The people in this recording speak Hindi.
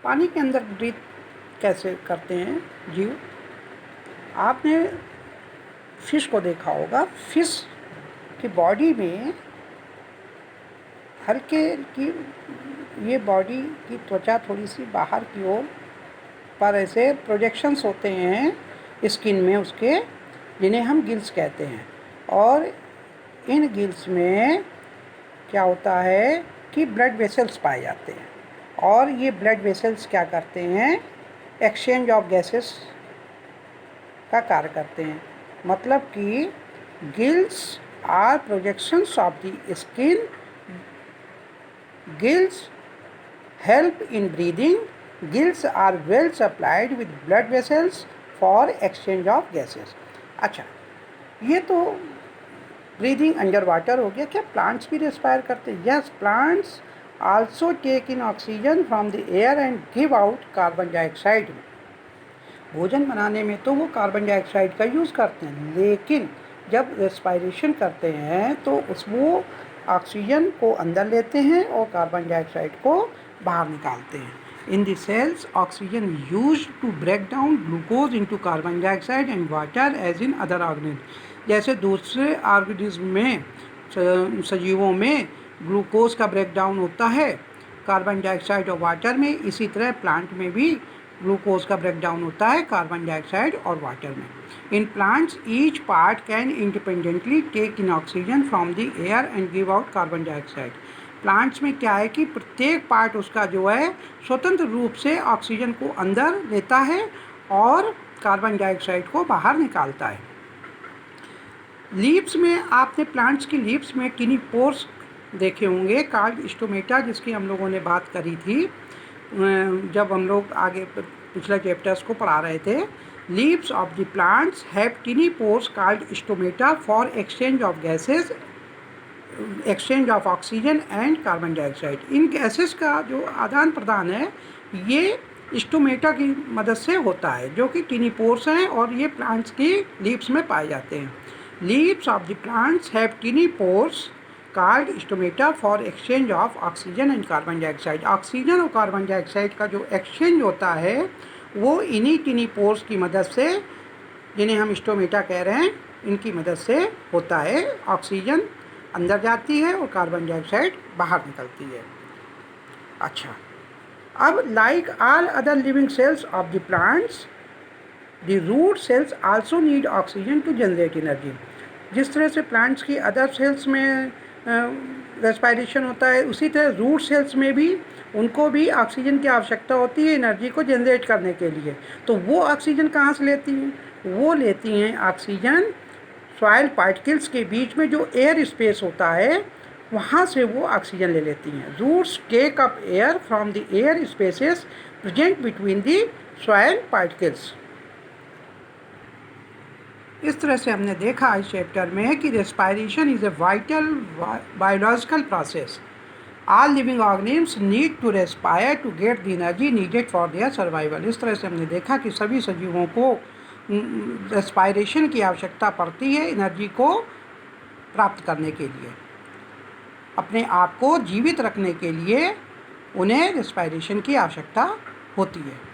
पानी के अंदर ब्रीथ कैसे करते हैं जीव? आपने फिश को देखा होगा, फिश की बॉडी में हल्के की ये बॉडी की त्वचा थोड़ी सी बाहर की ओर पर ऐसे प्रोजेक्शंस होते हैं स्किन में उसके, जिन्हें हम गिल्स कहते हैं। और इन गिल्स में क्या होता है कि ब्लड वेसल्स पाए जाते हैं, और ये ब्लड वेसल्स क्या करते हैं? एक्सचेंज ऑफ गैसेस का कार्य करते हैं। मतलब कि gills are projections of the skin, gills help in breathing, gills are well supplied with blood vessels for exchange of gases। अच्छा, ये तो ब्रीदिंग अंडर वाटर हो गया। क्या प्लांट्स भी रेस्पायर करते हैं? Yes, plants also take in oxygen from the air and give out carbon dioxide. भोजन बनाने में तो वो कार्बन डाइऑक्साइड का यूज़ करते हैं, लेकिन जब रेस्पायरेशन करते हैं तो वो ऑक्सीजन को अंदर लेते हैं और कार्बन डाइऑक्साइड को बाहर निकालते हैं। In the cells oxygen used to break down glucose into carbon dioxide and water as in other organism. जैसे दूसरे ऑर्गेनिज्म में, सजीवों में ग्लूकोज का ब्रेक डाउन होता है कार्बन डाइऑक्साइड और वाटर में, इसी तरह प्लांट में भी ग्लूकोज का ब्रेक डाउन होता है कार्बन डाइऑक्साइड और वाटर में। In plants each part can independently take in oxygen from the air and give out carbon dioxide. Plants में क्या है कि प्रत्येक पार्ट उसका जो है स्वतंत्र रूप से ऑक्सीजन को अंदर लेता है और कार्बन डाइऑक्साइड को बाहर निकालता है। लीव्स में, आपने प्लांट्स की लीव्स में किनीपोर्स देखे होंगे, कार्ड स्टोमेटा, जिसकी हम लोगों ने बात करी थी जब हम लोग आगे पिछले चैप्टर्स को पढ़ा रहे थे। Leaves of the plants have tiny pores called stomata for exchange of gases, exchange of oxygen and carbon dioxide. इन गैसेस का जो आदान प्रदान है ये स्टोमेटा की मदद से होता है, जो कि किनीपोर्स हैं और ये प्लांट्स की लीव्स में पाए जाते हैं। Leaves of the plants have tiny pores called stomata for exchange of oxygen and carbon dioxide. Oxygen और कार्बन डाइऑक्साइड का जो एक्सचेंज होता है वो इन्हीं किनीपोर्स की मदद से, जिन्हें हम स्टोमेटा कह रहे हैं, इनकी मदद से होता है। ऑक्सीजन अंदर जाती है और कार्बन डाइऑक्साइड बाहर निकलती है। अच्छा, अब like all other living cells of the plants, the root cells also need oxygen to generate energy. जिस तरह से प्लांट्स की अदर सेल्स में रेस्पायरेशन होता है, उसी तरह रूट सेल्स में भी उनको भी ऑक्सीजन की आवश्यकता होती है एनर्जी को जनरेट करने के लिए। तो वो ऑक्सीजन कहाँ से लेती हैं? वो लेती हैं ऑक्सीजन सॉइल पार्टिकल्स के बीच में जो एयर स्पेस होता है, वहाँ से वो ऑक्सीजन ले लेती हैं। Roots take up air from the air spaces present between the soil particles. इस तरह से हमने देखा इस चैप्टर में कि respiration is a vital biological process. All living organisms need to respire to get the energy needed for their survival. इस तरह से हमने देखा कि सभी सजीवों को रेस्पायरेशन की आवश्यकता पड़ती है एनर्जी को प्राप्त करने के लिए। अपने आप को जीवित रखने के लिए उन्हें रेस्पायरेशन की आवश्यकता होती है।